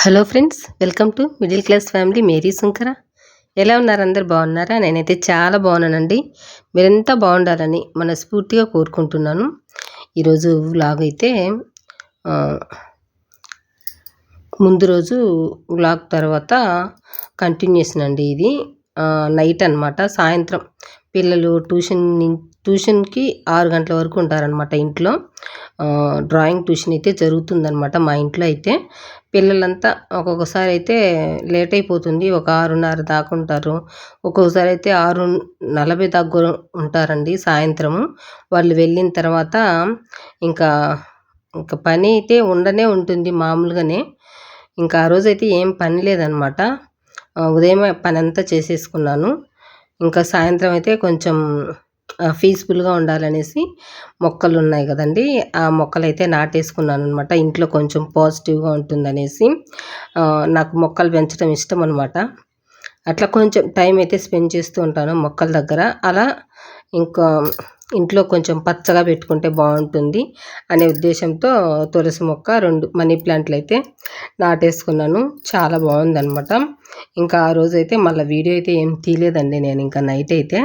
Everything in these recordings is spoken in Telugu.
Hello friends, welcome to middle class family Mary Sunkara. ఎలా ఉన్నారు? అందరు బాగున్నారా? నేనైతే చాలా బాగున్నానండి. మీరంతా బాగుండాలని మనస్ఫూర్తిగా కోరుకుంటున్నాను. ఈరోజు వ్లాగ్ అయితే ముందు రోజు వ్లాగ్ తర్వాత కంటిన్యూషన్ అండి. ఇది నైట్ అనమాట. సాయంత్రం పిల్లలు ట్యూషన్కి 6 గంటల వరకు ఉంటారనమాట ఇంట్లో. డ్రాయింగ్ ట్యూషన్ అయితే జరుగుతుందనమాట మా ఇంట్లో. అయితే పిల్లలంతా ఒక్కొక్కసారి అయితే లేట్ అయిపోతుంది, ఒక 6:30 దాకా ఉంటారు. ఒక్కొక్కసారి అయితే 6:40 దాకా కూడా ఉంటారండి సాయంత్రము. వాళ్ళు వెళ్ళిన తర్వాత ఇంకా ఇంకా పని అయితే ఉండనే ఉంటుంది మామూలుగానే. ఇంకా ఆ రోజైతే ఏం పని లేదనమాట. ఉదయమే పని అంతా చేసేసుకున్నాను. ఇంకా సాయంత్రం అయితే కొంచెం పీస్ఫుల్గా ఉండాలనేసి మొక్కలు ఉన్నాయి కదండి, ఆ మొక్కలైతే నాటేసుకున్నాను అనమాట. ఇంట్లో కొంచెం పాజిటివ్గా ఉంటుందనేసి. నాకు మొక్కలు పెంచడం ఇష్టం అనమాట. అట్లా కొంచెం టైం అయితే స్పెండ్ చేస్తూ ఉంటాను మొక్కల దగ్గర. అలా ఇంకా ఇంట్లో కొంచెం పచ్చగా పెట్టుకుంటే బాగుంటుంది అనే ఉద్దేశంతో తులసి మొక్క, 2 మనీ ప్లాంట్లు అయితే నాటేసుకున్నాను. చాలా బాగుందనమాట. ఇంకా ఆ రోజైతే మళ్ళీ వీడియో అయితే ఏం తీయలేదండి నేను ఇంకా నైట్ అయితే.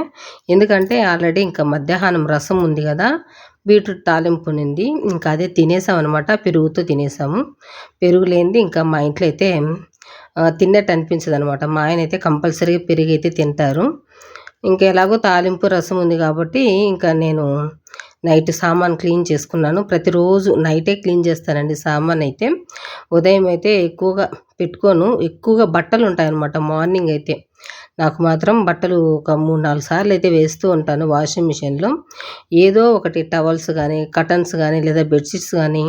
ఎందుకంటే ఆల్రెడీ ఇంకా మధ్యాహ్నం రసం ఉంది కదా, బీట్రూట్ తాలింపు ఉంది, ఇంకా అదే తినేసాం అనమాట. పెరుగుతో తినేసాము. పెరుగు లేనిది ఇంకా మా ఇంట్లో అయితే తిన్నట్టు అనిపించదు అనమాట. మా ఆయన అయితే కంపల్సరీగా పెరుగు అయితే తింటారు. ఇంకా ఎలాగో తాలింపు రసం ఉంది కాబట్టి ఇంకా నేను నైట్ సామాన్ క్లీన్ చేసుకున్నాను. ప్రతిరోజు నైటే క్లీన్ చేస్తానండి సామాన్ అయితే. ఉదయం అయితే ఎక్కువగా పెట్టుకోను. ఎక్కువగా బట్టలు ఉంటాయన్నమాట మార్నింగ్ అయితే. నాకు మాత్రం బట్టలు ఒక 3-4 సార్లు అయితే వేస్తూ ఉంటాను వాషింగ్ మిషన్లో. ఏదో ఒకటి టవల్స్ కానీ, కటన్స్ కానీ, లేదా బెడ్షీట్స్ కానీ,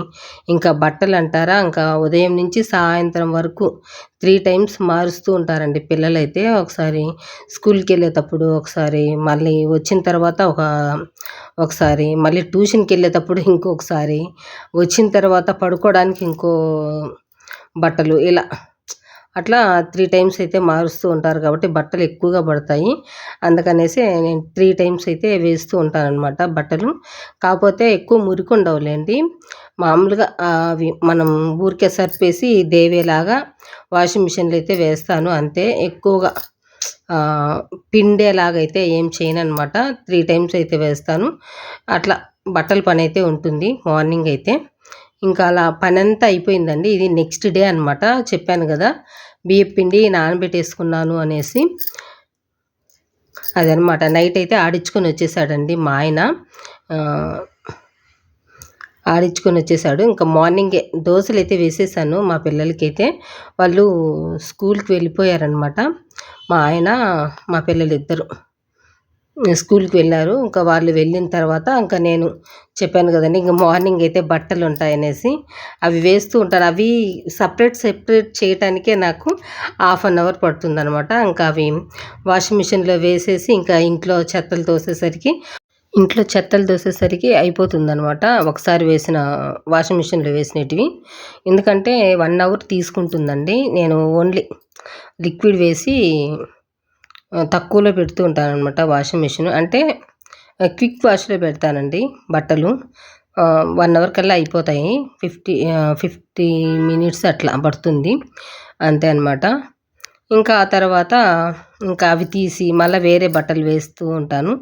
ఇంకా బట్టలు అంటారా, ఇంకా ఉదయం నుంచి సాయంత్రం వరకు 3 టైమ్స్ మారుస్తూ ఉంటారండి పిల్లలైతే. ఒకసారి స్కూల్కి వెళ్ళేటప్పుడు, ఒకసారి మళ్ళీ వచ్చిన తర్వాత ఒకసారి మళ్ళీ ట్యూషన్కి వెళ్ళేటప్పుడు ఇంకొకసారి, వచ్చిన తర్వాత పడుకోవడానికి ఇంకో బట్టలు, ఇలా అట్లా 3 టైమ్స్ అయితే మారుస్తూ ఉంటారు కాబట్టి బట్టలు ఎక్కువగా పడతాయి. అందుకనేసి నేను 3 టైమ్స్ అయితే వేస్తూ ఉంటానన్నమాట బట్టలు. కాకపోతే ఎక్కువ మురికి ఉండవులేండి. మామూలుగా అవి మనం ఊరికే సర్పేసి దేవేలాగా వాషింగ్ మిషన్లో అయితే వేస్తాను అంతే. ఎక్కువగా పిండేలాగైతే ఏం చేయననమాట. 3 టైమ్స్ అయితే వేస్తాను. అట్లా బట్టల పని అయితే ఉంటుంది మార్నింగ్ అయితే. ఇంకా అలా పనంతా అయిపోయిందండి. ఇది నెక్స్ట్ డే అనమాట. చెప్పాను కదా బియ్యం పిండి నానబెట్టేసుకున్నాను అనేసి. అదనమాట. నైట్ అయితే ఆడించుకొని వచ్చేసాడండి మా ఆయన. ఆడించుకొని వచ్చేసాడు. ఇంకా మార్నింగే దోశలు అయితే వేసేసాను మా పిల్లలకైతే. వాళ్ళు స్కూల్కి వెళ్ళిపోయారనమాట. మా ఆయన, మా పిల్లలు ఇద్దరు స్కూల్కి వెళ్ళారు. ఇంకా వాళ్ళు వెళ్ళిన తర్వాత ఇంకా నేను చెప్పాను కదండి, ఇంకా మార్నింగ్ అయితే బట్టలు ఉంటాయనేసి అవి వేస్తూ ఉంటాను. అవి సపరేట్ చేయటానికే నాకు 1/2 అవర్ పడుతుందనమాట. ఇంకా అవి వాషింగ్ మిషన్లో వేసేసి ఇంకా ఇంట్లో చెత్తలు తోసేసరికి అయిపోతుందనమాట. ఒకసారి వేసిన వాషింగ్ మిషన్లో వేసినవి. ఎందుకంటే 1 అవర్ తీసుకుంటుందండి. నేను ఓన్లీ లిక్విడ్ వేసి తక్కువలో పెడుతూ ఉంటానన్నమాట వాషింగ్ మిషన్. అంటే క్విక్ వాష్లో పెడతానండి బట్టలు. 1 అవర్ కల్లా అయిపోతాయి. 50 మినిట్స్ అట్లా పడుతుంది అంతే అనమాట. ఇంకా ఆ తర్వాత ఇంకా అవి తీసి మళ్ళీ వేరే బట్టలు వేస్తూ ఉంటాను.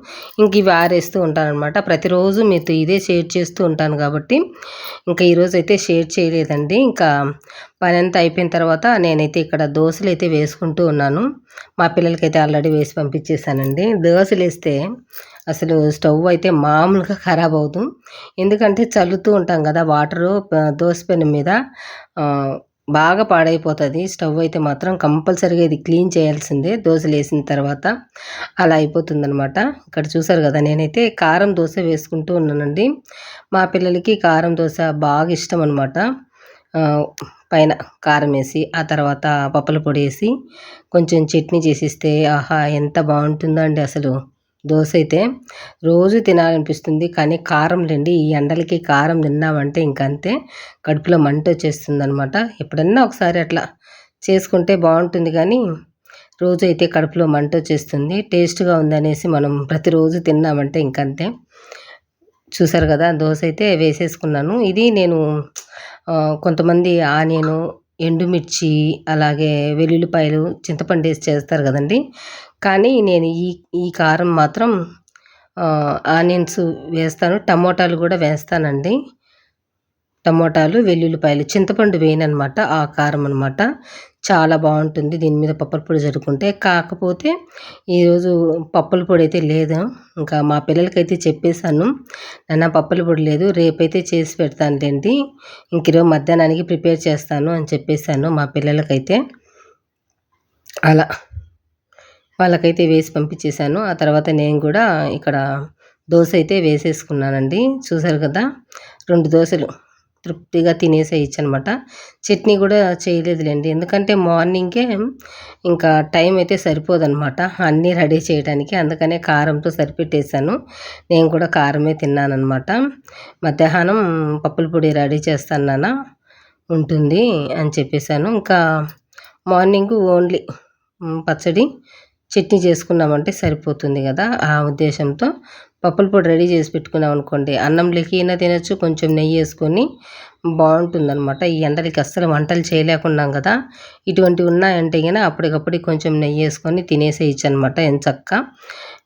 ఇంక ఇవి ఆరేస్తూ ఉంటాను అనమాట. ప్రతిరోజు మీతో ఇదే షేర్ చేస్తూ ఉంటాను కాబట్టి ఇంకా ఈరోజు అయితే షేర్ చేయలేదండి. ఇంకా పని అంతా అయిపోయిన తర్వాత నేనైతే ఇక్కడ దోశలు అయితే వేసుకుంటూ ఉన్నాను. మా పిల్లలకైతే ఆల్రెడీ వేసి పంపించేశానండి. దోశలు వేస్తే అసలు స్టవ్ అయితే మామూలుగా ఖరాబ్ అవుతుంది. ఎందుకంటే చల్లుతూ ఉంటాం కదా వాటరు దోశ పెనం మీద, బాగా పాడైపోతుంది స్టవ్ అయితే మాత్రం. కంపల్సరీగా ఇది క్లీన్ చేయాల్సిందే దోశలు వేసిన తర్వాత. అలా అయిపోతుందనమాట. ఇక్కడ చూసారు కదా, నేనైతే కారం దోశ వేసుకుంటూ ఉన్నానండి. మా పిల్లలకి కారం దోశ బాగా ఇష్టం అనమాట. పైన కారం వేసి, ఆ తర్వాత పప్పుల పొడి వేసి కొంచెం చట్నీ చేసిస్తే ఆహా ఎంత బాగుంటుందో అండి అసలు. దోశ అయితే రోజు తినాలనిపిస్తుంది, కానీ కారం లేండి, ఈ ఎండలకి కారం తిన్నామంటే ఇంకంతే కడుపులో మంట వచ్చేస్తుంది అనమాట. ఎప్పుడన్నా ఒకసారి అట్లా చేసుకుంటే బాగుంటుంది, కానీ రోజు అయితే కడుపులో మంట వచ్చేస్తుంది. టేస్ట్గా ఉందనేసి మనం ప్రతిరోజు తిన్నామంటే ఇంకంతే. చూసారు కదా, దోశ అయితే వేసేసుకున్నాను. ఇది నేను కొంతమంది ఆనియను ఎండుమిర్చి, అలాగే వెల్లుల్లిపాయలు, చింతపండు వేసి చేస్తారు కదండి. కానీ నేను ఈ కారం మాత్రం ఆనియన్స్ వేస్తాను, టమోటాలు కూడా వేస్తానండి. టమోటాలు, వెల్లుల్లిపాయలు, చింతపండు వేయననమాట. ఆ కారం అనమాట. చాలా బాగుంటుంది దీని మీద పప్పుల పొడి జరుపుకుంటే. కాకపోతే ఈరోజు పప్పుల పొడి అయితే లేదు. ఇంకా మా పిల్లలకైతే చెప్పేశాను, నాన్న పప్పుల పొడి లేదు, రేపైతే చేసి పెడతానులేండి, ఇంక ఈరోజు మధ్యాహ్నానికి ప్రిపేర్ చేస్తాను అని చెప్పేశాను మా పిల్లలకైతే. అలా వాళ్ళకైతే వేసి పంపించేశాను. ఆ తర్వాత నేను కూడా ఇక్కడ దోశ అయితే వేసేసుకున్నానండి. చూసారు కదా, 2 దోశలు తృప్తిగా తినేసేయచ్చు అనమాట. చట్నీ కూడా చేయలేదులేండి, ఎందుకంటే మార్నింగే ఇంకా టైం అయితే సరిపోదన్నమాట అన్నీ రెడీ చేయడానికి. అందుకనే కారంతో సరిపెట్టేశాను. నేను కూడా కారమే తిన్నానమాట. మధ్యాహ్నం పప్పుల పొడి రెడీ చేస్తాను నాన్న, ఉంటుంది అని చెప్పేశాను. ఇంకా మార్నింగ్ ఓన్లీ పచ్చడి, చట్నీ చేసుకున్నామంటే సరిపోతుంది కదా, ఆ ఉద్దేశంతో పప్పుల పొడి రెడీ చేసి పెట్టుకున్నాం అనుకోండి, అన్నంలోకి అయినా తినచ్చు, కొంచెం నెయ్యి వేసుకొని బాగుంటుందన్నమాట. ఈ ఎండలకి అస్సలు వంటలు చేయలేకున్నాం కదా, ఇటువంటివి ఉన్నాయంటే కనుక అప్పటికప్పుడు కొంచెం నెయ్యి వేసుకొని తినేసేయచ్చు అనమాట ఎంచక్కా.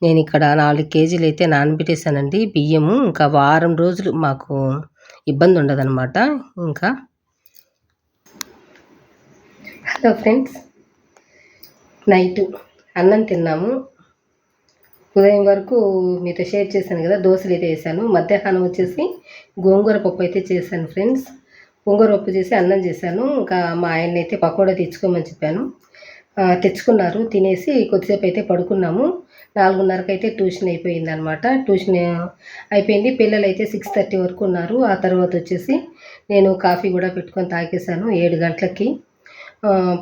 నేను ఇక్కడ 4 కేజీలు అయితే నానబెట్టేశానండి బియ్యము. ఇంకా వారం రోజులు మాకు ఇబ్బంది ఉండదన్నమాట. ఇంకా హలో ఫ్రెండ్స్, నైట్ అన్నం తిన్నాము. ఉదయం వరకు మీతో షేర్ చేశాను కదా, దోశలు అయితే వేసాను. మధ్యాహ్నం వచ్చేసి గోంగూర పప్పు అయితే చేశాను ఫ్రెండ్స్. గోంగూర పప్పు చేసి అన్నం చేశాను. ఇంకా మా ఆయన్ని అయితే పకోడా తెచ్చుకోమని చెప్పాను. తెచ్చుకున్నారు. తినేసి కొద్దిసేపు అయితే పడుకున్నాము. 4:30కి అయితే ట్యూషన్ అయిపోయింది అనమాట. ట్యూషన్ అయిపోయింది. పిల్లలు అయితే 6:30 వరకు ఉన్నారు. ఆ తర్వాత వచ్చేసి నేను కాఫీ కూడా పెట్టుకొని తాగేశాను. 7 గంటలకి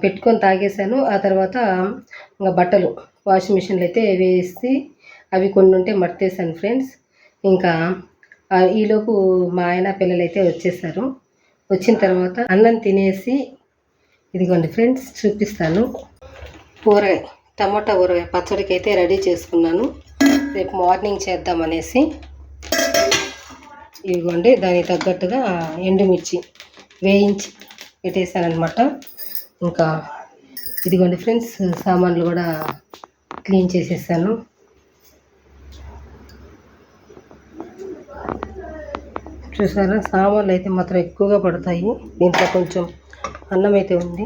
పెట్టుకొని తాగేశాను. ఆ తర్వాత ఇంకా బట్టలు వాషింగ్ మిషన్లో అయితే వేసి అవి కొన్ని ఉంటే మడతేసాను ఫ్రెండ్స్. ఇంకా ఈలోపు మా ఆయన పిల్లలు అయితే వచ్చేసారు. వచ్చిన తర్వాత అన్నం తినేసి ఇదిగోండి ఫ్రెండ్స్ చూపిస్తాను. ఊరగాయ, టమాటా ఊరగాయ పచ్చడికి అయితే రెడీ చేసుకున్నాను, రేపు మార్నింగ్ చేద్దామనేసి. ఇదిగోండి దానికి తగ్గట్టుగా ఎండుమిర్చి వేయించి పెట్టేశానమాట. ఇంకా ఇదిగోండి ఫ్రెండ్స్, సామాన్లు కూడా క్లీన్ చేసేసాను. చూసారా, సామాన్లు అయితే మాత్రం ఎక్కువగా పడతాయి. దీంట్లో కొంచెం అన్నం అయితే ఉంది.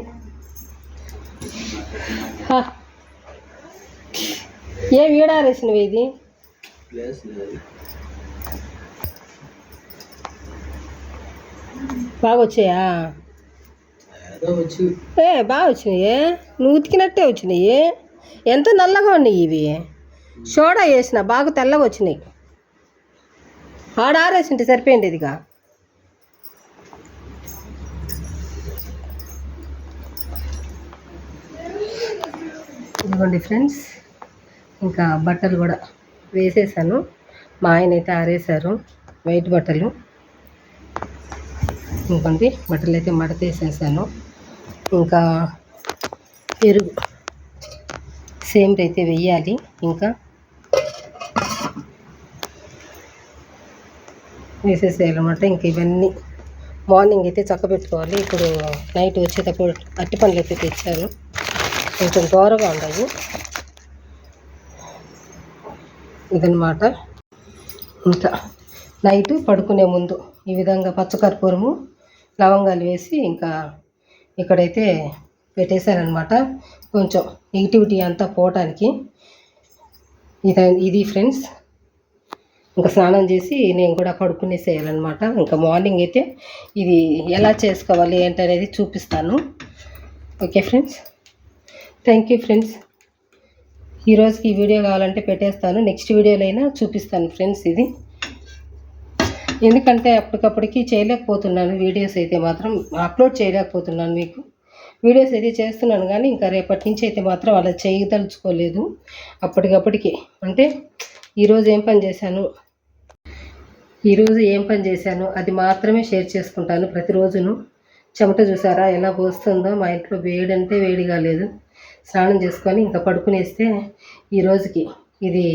ఏ వీడారేసినవి ఇది? బాగా వచ్చాయా? బాగా వచ్చినాయి. నువ్వు ఉతికినట్టే వచ్చినాయి. ఎంత నల్లగా ఉన్నాయి ఇవి. సోడా వేసిన బాగా తెల్లగా వచ్చినాయి. ఆరేసింటే సరిపోయింది. ఇదిగా ఇదిగోండి ఫ్రెండ్స్, ఇంకా బట్టలు కూడా వేసేసాను. మా ఆయన అయితే ఆరేశారు వైట్ బట్టలు. ఇంకోండి బట్టలు అయితే మడతేసేసాను. ఇంకా పెరుగు సేమ్ అయితే వెయ్యాలి. ఇంకా వేసేసేయాలన్నమాట. ఇంక ఇవన్నీ మార్నింగ్ అయితే చక్కబెట్టుకోవాలి. ఇప్పుడు నైట్ వచ్చేటప్పుడు అట్టి పండ్లు అయితే తెచ్చారు, కొంచెం దూరగా ఉన్నాయి. ఇదన్నమాట. ఇంకా నైట్ పడుకునే ముందు ఈ విధంగా పచ్చకర్పూరము, లవంగాలు వేసి ఇంకా ఇక్కడైతే పెట్టేశారనమాట, కొంచెం నెగిటివిటీ అంతా పోవటానికి. ఇది ఫ్రెండ్స్. ఇంకా స్నానం చేసి నేను కూడా పడుకునేసేయాలన్నమాట. ఇంకా మార్నింగ్ అయితే ఇది ఎలా చేసుకోవాలి ఏంటనేది చూపిస్తాను. Okay friends, thank you friends. ఈరోజుకి ఈ వీడియో కావాలంటే పెట్టేస్తాను, నెక్స్ట్ వీడియోలో అయినా చూపిస్తాను ఫ్రెండ్స్. ఇది ఎందుకంటే అప్పటికప్పటికి చేయలేకపోతున్నాను, వీడియోస్ అయితే మాత్రం అప్లోడ్ చేయలేకపోతున్నాను. మీకు వీడియోస్ అయితే చేస్తున్నాను కానీ ఇంకా రేపటి నుంచి అయితే మాత్రం అలా చేయదలుచుకోలేదు. అప్పటికప్పటికి అంటే ఈరోజు ఏం పని చేశాను అది మాత్రమే షేర్ చేసుకుంటాను ప్రతిరోజును. చెమట చూసారా ఎలా పోస్తుందో, మా ఇంట్లో వేడంటే వేడి కాలేదు. స్నానం చేసుకొని ఇంకా పడుకునేస్తే ఈ రోజుకి ఇది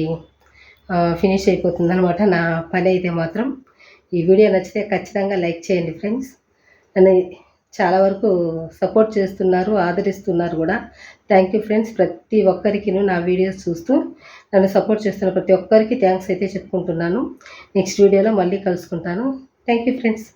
ఫినిష్ అయిపోతుంది అనమాట నా పని అయితే మాత్రం. ఈ వీడియో నచ్చితే ఖచ్చితంగా లైక్ చేయండి ఫ్రెండ్స్. నన్ను చాలా వరకు సపోర్ట్ చేస్తున్నారు, ఆదరిస్తున్నారు కూడా. Thank you friends. ప్రతి ఒక్కరికి నా వీడియోస్ చూస్తూ నన్ను సపోర్ట్ చేస్తున్న ప్రతి ఒక్కరికి థ్యాంక్స్ అయితే చెప్పుకుంటున్నాను. నెక్స్ట్ వీడియోలో మళ్ళీ కలుసుకుంటాను. Thank you friends.